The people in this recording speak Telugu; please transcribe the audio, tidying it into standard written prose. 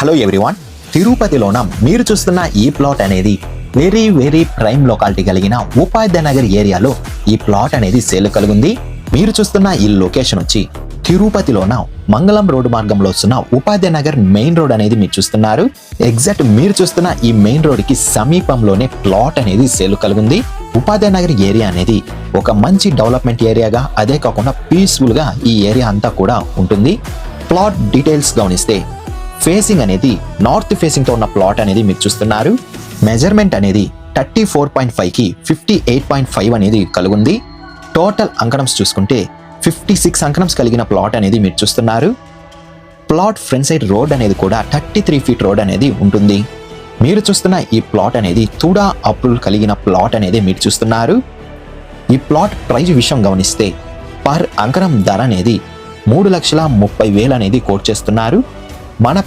హలో ఎవ్రీవన్, తిరుపతిలోన మీరు చూస్తున్న ఈ ప్లాట్ అనేది వెరీ ప్రైమ్ లొకాలిటీ కలిగిన ఉపాధ్యాయ నగర్ ఏరియాలో ఈ ప్లాట్ అనేది సేల్ కలిగింది. మీరు చూస్తున్న ఈ లొకేషన్ వచ్చి తిరుపతిలోన మంగళం రోడ్డు మార్గంలో వస్తున్న ఉపాధ్యాయ నగర్ మెయిన్ రోడ్ అనేది మీరు చూస్తున్నారు. ఎగ్జాక్ట్ మీరు చూస్తున్న ఈ మెయిన్ రోడ్ కి సమీపంలోనే ప్లాట్ అనేది సేల్ కలిగింది. ఉపాధ్యాయ నగర్ ఏరియా అనేది ఒక మంచి డెవలప్మెంట్ ఏరియాగా, అదే కాకుండా పీస్ఫుల్ గా ఈ ఏరియా అంతా కూడా ఉంటుంది. ప్లాట్ డీటెయిల్స్ గమనిస్తే ఫేసింగ్ అనేది నార్త్ ఫేసింగ్ తో ఉన్న ప్లాట్ అనేది మీరు చూస్తున్నారు. మెజర్మెంట్ అనేది 34.5 కి 58.5 అనేది కలిగింది. టోటల్ అంకణమ్స్ చూసుకుంటే 56 అంకణమ్స్ కలిగిన ప్లాట్ అనేది మీరు చూస్తున్నారు. ప్లాట్ ఫ్రంట్ సైడ్ రోడ్ అనేది కూడా 33 ఫీట్ రోడ్ అనేది ఉంటుంది. మీరు చూస్తున్న ఈ ప్లాట్ అనేది తుడా అప్రూవల్ కలిగిన ప్లాట్ అనేది మీరు చూస్తున్నారు. ఈ ప్లాట్ ప్రైస్ విషయం గమనిస్తే పర్ అంకణం ధర అనేది 3,30,000 అనేది కోట్ చేస్తున్నారు. మన